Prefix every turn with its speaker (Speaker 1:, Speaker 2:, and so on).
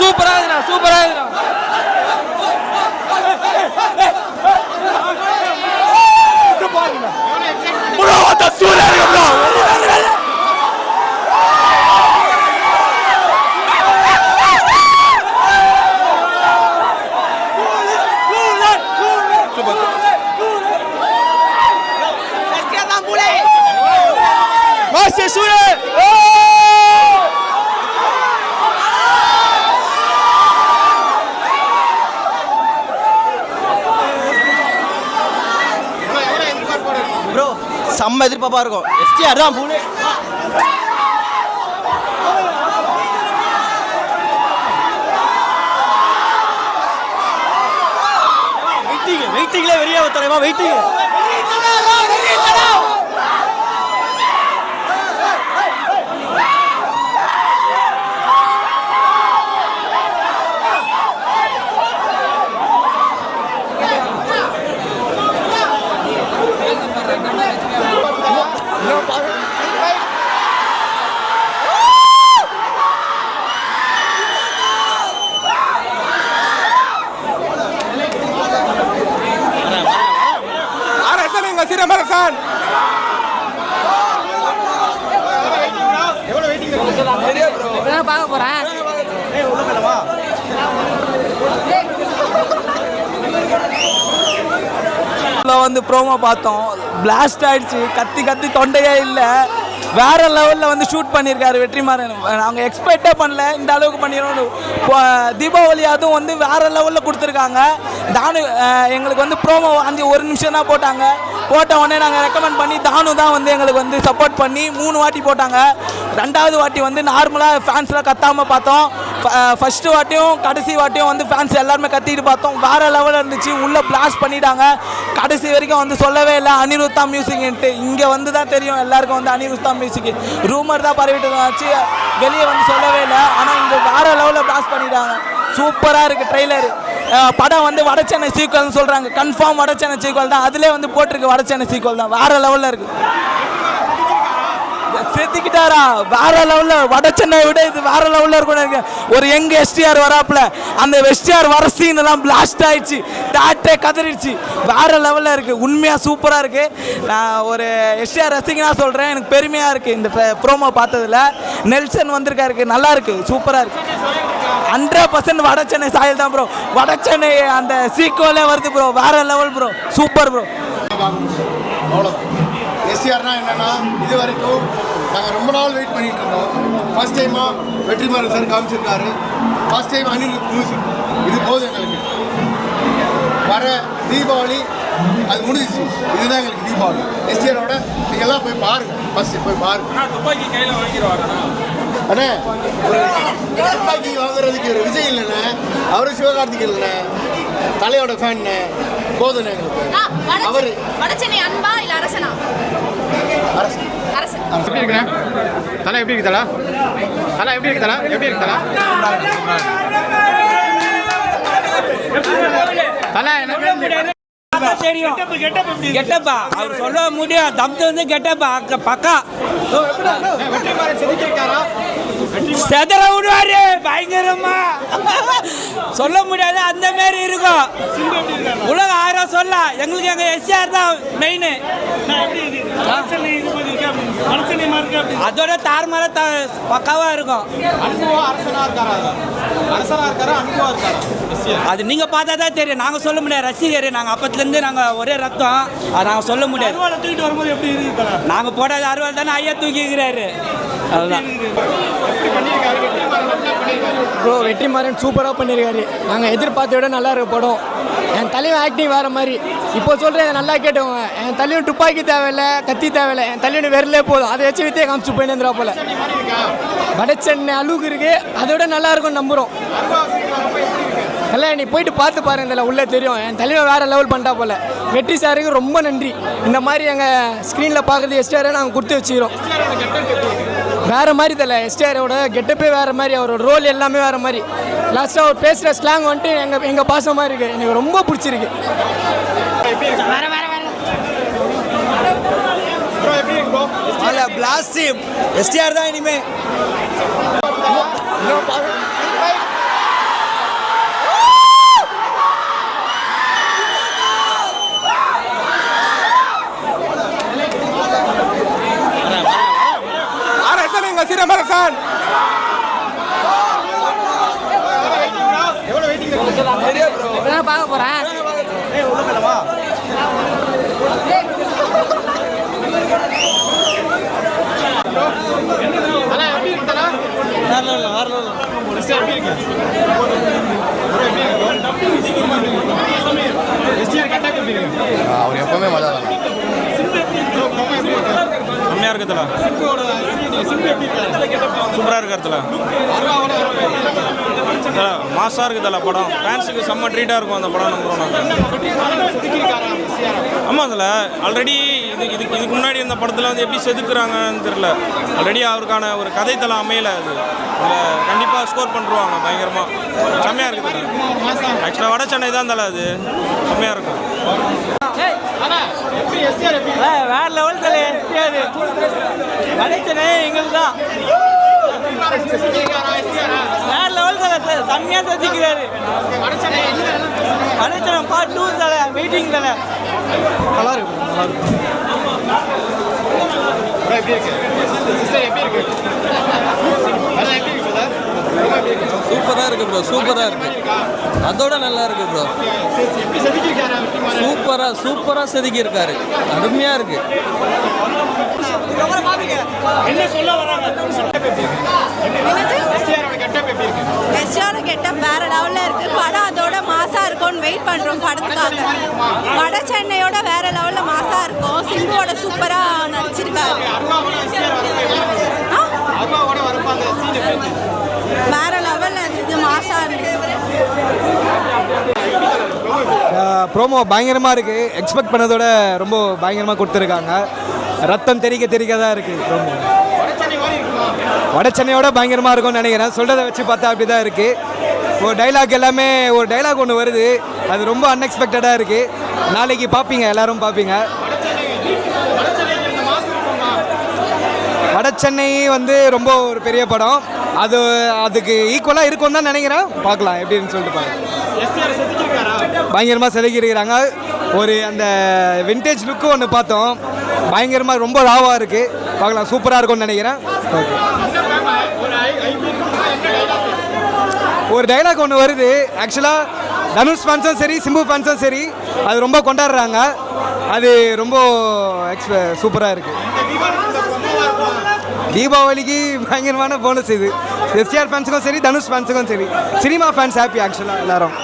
Speaker 1: சூப்பரா இருக்குடா சூப்பரா இருக்குடா ப்ரோ அந்த சூப்பரா இருக்கு ப்ரோ C'est Soule.
Speaker 2: ப்ரோ செம்ம எதிர்பார்ப்பா இருக்கும். எஸ்டிஆர் தான் பூலே. வெயிட்டிங்ல வெளியே தரமா வெயிட்டிங்.
Speaker 1: Siramarsan எவ்வளவு வெயிட்டிங் இருக்கு நான் பார்க்க போறேன் உள்ள போலவா வந்து ப்ரோமோ பார்த்தோம் பிளாஸ்ட் ஆயிடுச்சு கத்தி தொண்டையே இல்லை வேற லெவலில் வந்து ஷூட் பண்ணியிருக்காரு வெற்றிமாறன் நாங்கள் எக்ஸ்பெக்டே பண்ணல இந்த அளவுக்கு பண்ணிடணும் தீபாவளி அதுவும் வந்து வேற லெவலில் கொடுத்துருக்காங்க தானு எங்களுக்கு வந்து ப்ரோமோ 1 நிமிஷம் தான் போட்ட உடனே நாங்கள் ரெக்கமெண்ட் பண்ணி தானு தான் வந்து எங்களுக்கு வந்து சப்போர்ட் பண்ணி 3 வாட்டி போட்டாங்க 2வது வாட்டி வந்து நார்மலாக ஃபேன்ஸ்லாம் கத்தாமல் பார்த்தோம் ஃபஸ்ட்டு வாட்டியும் கடைசி வாட்டியும் வந்து ஃபேன்ஸ் எல்லாருமே கத்திட்டு பார்த்தோம் வேறு லெவலில் இருந்துச்சு உள்ளே பிளாஸ்ட் பண்ணிட்டாங்க கடைசி வரைக்கும் வந்து சொல்லவே இல்லை அனிருத்தா மியூசிக்ன்ட்டு இங்கே வந்து தான் தெரியும் எல்லாருக்கும் வந்து அனிருத்தா மியூசிக் ரூமர் தான் பரவிட்டு இருந்துச்சு வெளியே வந்து சொல்லவே இல்லை ஆனால் இங்கே வேறு லெவலில் பிளாஸ்ட் பண்ணிட்டாங்க சூப்பராக இருக்குது ட்ரெய்லர் படம் வந்து வடச்சென்னை சீக்வல்னு சொல்கிறாங்க கன்ஃபார்ம் வடச்சென்னை சீக்வல் தான் அதிலே வந்து போட்டிருக்கு வடச்சென்னை சீக்வல் தான் வேறு லெவலில் இருக்குது செத்துக்கிட்டாரா வேற லெவலில் வடச்சென்னை விட இது வேற லெவலில் இருக்கும் ஒரு எங்க எஸ்டிஆர் வராப்புல அந்த எஸ்டிஆர் வர சீன் எல்லாம் பிளாஸ்ட் ஆயிடுச்சு டாட்டே கதறிடுச்சு வேற லெவலில் இருக்கு உண்மையா சூப்பரா இருக்கு நான் ஒரு எஸ்டிஆர் ரசிகனா சொல்றேன் எனக்கு பெருமையா இருக்கு இந்த ப்ரோமோ பார்த்ததுல நெல்சன் வந்திருக்காரு நல்லா இருக்கு சூப்பரா இருக்கு 100% வடச்சென்னை சாயல் தான் ப்ரோ வடச்சென்னை அந்த சீக்வலே வருது ப்ரோ வேற லெவல் ப்ரோ சூப்பர் ப்ரோ
Speaker 3: எஸ்டிஆர்னா என்னன்னா இது வரைக்கும் நாங்கள் ரொம்ப நாள் வெயிட் பண்ணிட்டு இருந்தோம் ஃபர்ஸ்ட் டைமாக வெற்றிமாறன் சார் காமிச்சிருக்காரு ஃபர்ஸ்ட் டைம் அனிருத் மியூசிக் இது போதும் எங்களுக்கு வர தீபாவளி அது முடிஞ்சிச்சு இதுதான் எங்களுக்கு தீபாவளி எஸ்டிஆரோட நீங்கள் எல்லாம் போய் பாருங்கள் ஃபர்ஸ்ட் போய் பாருங்க
Speaker 1: துப்பாக்கி கையில் வாங்கிடுவாங்க
Speaker 3: அண்ணே துப்பாக்கி வாங்குறதுக்கு ஒரு விஜய் இல்லைண்ணே அவரும் சிவகார்த்திகை இல்லைண்ணே தலையோட ஃபேன்னு போதும் எங்களுக்கு அவர்
Speaker 4: வடச்சென்னை அன்பா இல்லை அரசனா
Speaker 3: எப்படி இருக்கிறேன் தலை எப்படி இருக்குதா தலை எப்படி இருக்குதா எப்படி இருக்குதா தலை எனக்கு
Speaker 1: தெரியும் கெட்டப்பா அவர் சொல்ல முடியும் தம்து வந்து கெட்டப்பா பக்கா செதற விடுவாரு பயங்கரமா சொல்ல முடியாது அந்த மாதிரி இருக்கும் உலக 1000 சொல்ல எங்களுக்கு எங்க எஸ்ஆர் தான் மெயின் அதோட தார்மார பக்காவா இருக்கும் அது நீங்க பார்த்தா தான் தெரியும் நாங்க சொல்ல முடியாது ரசிகர் நாங்க அப்பத்துல இருந்து நாங்க ஒரே ரத்தம் அதை நாங்க சொல்ல முடியாது
Speaker 5: தூக்கிட்டு வரும்போது எப்படி இருக்கு
Speaker 1: நாங்க போடாத அறுவாள் தானே ஐயா தூக்கிக்கிறாரு அதுதான்
Speaker 6: ப்ரோ வெற்றிமாறன் சூப்பராக பண்ணியிருக்காரு நாங்கள் எதிர்பார்த்த விட நல்லா இருக்கு படம் என் தலைவன் ஆக்டிங் வேறு மாதிரி இப்போ சொல்கிறேன் நல்லா கேட்டவங்க என் தலைவன் துப்பாக்கி தேவையில்லை கத்தி தேவையில்லை என் தலைவன் வெறலே போதும் அதை வச்சு வித்தே காமிச்சு போயின்னு போல வடச்சென்னை அளவுக்கு இருக்குது அதை விட நல்லா இருக்கும்னு நம்புகிறோம் இல்லை நீ போயிட்டு பார்த்து பாருங்க இதில் உள்ளே தெரியும் என் தலைவன் வேறு லெவல் பண்ணிட்டா போல் வெற்றி சாருக்கு ரொம்ப நன்றி இந்த மாதிரி எங்கள் ஸ்க்ரீனில் பார்க்குறது எஸ்டிஆரை நாங்கள் கொடுத்து வச்சுக்கிறோம் வேறு மாதிரி தெரியல எஸ்டிஆரோட கெட்டப்பே வேறு மாதிரி அவரோட ரோல் எல்லாமே வேறு மாதிரி லாஸ்ட்டாக அவர் பேசுகிற ஸ்லாங் வந்துட்டு எங்கள் பாசம் மாதிரி இருக்குது எனக்கு ரொம்ப பிடிச்சிருக்கு
Speaker 2: பிளாஸ்ட் எஸ்டிஆர் தான் இனிமே
Speaker 1: ஃபேன்.
Speaker 6: பார்க்க போகிறேன்.
Speaker 3: அவர் எப்பவுமே மஜா தான்.
Speaker 5: செம்மையாக இருக்குதுல, சூப்பராக இருக்கிறதுல, மாசாக இருக்குதுல படம். ஃபேன்ஸுக்கு செம்ம ட்ரீட்டாக இருக்கும் அந்த படம். ஆமாம், அதில் ஆல்ரெடி இதுக்கு முன்னாடி இந்த படத்தில் வந்து எப்படி செதுக்குறாங்கன்னு தெரில. ஆல்ரெடி அவருக்கான ஒரு கதைத்தளம் அமையலை. அது அதில் கண்டிப்பாக ஸ்கோர் பண்ணுருவாங்க பயங்கரமாக. செம்மையாக இருக்குது. ஆக்சுவலாக வட சென்னை தான் தலை, அது செம்மையாக இருக்கும்.
Speaker 1: வேற லெவல் தலை எஸ்டிஆர். வடச்சென்னை எங்களுக்கு தான் வேற லெவல் தலை. செம்மையாக செஞ்சுக்கிறாரு. வடச்சென்னை பார்ட் 2 தலை, வெயிட்டிங் தலை.
Speaker 2: நல்லா இருக்கு, நல்லா இருக்கு.
Speaker 1: சூப்பராக இருக்கு ப்ரோ, சூப்பராக இருக்கு. அதோட நல்லா இருக்கு ப்ரோ. சூப்பராக செதுக்கியிருக்காரு. அருமையாக இருக்கு.
Speaker 4: எஸ்டிஆர் கெட்டப் வேற லெவல்ல இருக்கு. படம் அதோட மாசா இருக்கும்னு வெயிட் பண்றோம் படத்துக்காக. வட சென்னையோட வேற லெவல்ல மாசா இருக்கும். சிம்புவோட சூப்பரா நடிச்சிருக்காரு. வேற லெவல்ல இருந்தது, மாசா இருந்தது.
Speaker 7: ப்ரோமோ பயங்கரமாக இருக்குது. எக்ஸ்பெக்ட் பண்ணதோட ரொம்ப பயங்கரமாக கொடுத்துருக்காங்க. ரத்தம் தெறிக்க தான் இருக்குது ப்ரோமோ. வட சென்னையோட பயங்கரமாக இருக்கும்னு நினைக்கிறேன். சொல்கிறத வச்சு பார்த்தா அப்படி தான் இருக்குது. ஒரு டைலாக் எல்லாமே, ஒரு டைலாக் ஒன்று வருது, அது ரொம்ப அன்எக்ஸ்பெக்டடாக இருக்குது. நாளைக்கு பார்ப்பீங்க, எல்லோரும் பார்ப்பீங்க. வட சென்னை வந்து ரொம்ப ஒரு பெரிய படம். அதுக்கு ஈக்குவலாக இருக்கும்னு தான் நினைக்கிறேன். பார்க்கலாம் எப்படின்னு சொல்லிட்டு பாருங்கள். பயங்கரமாக செதுக்கியிருக்கிறாங்க. ஒரு அந்த விண்டேஜ் லுக்கு ஒன்று பார்த்தோம், பயங்கரமாக ரொம்ப ராவாக இருக்குது. பார்க்கலாம், சூப்பராக இருக்கும்னு நினைக்கிறேன். ஓகே, ஒரு டைலாக் ஒன்று வருது. ஆக்சுவலாக தனுஷ் ஃபேன்ஸும் சரி, சிம்பு ஃபேன்ஸும் சரி, அது ரொம்ப கொண்டாடுறாங்க. அது ரொம்ப சூப்பராக இருக்குது. தீபாவளிக்கு பயங்கரமான போனஸ் இது. எஸ்டிஆர் ஃபேன்ஸுக்கும் சரி, தனுஷ் ஃபேன்ஸுக்கும் சரி, சினிமா ஃபேன்ஸ் ஹாப்பி ஆக்சுவலாக எல்லாரும்.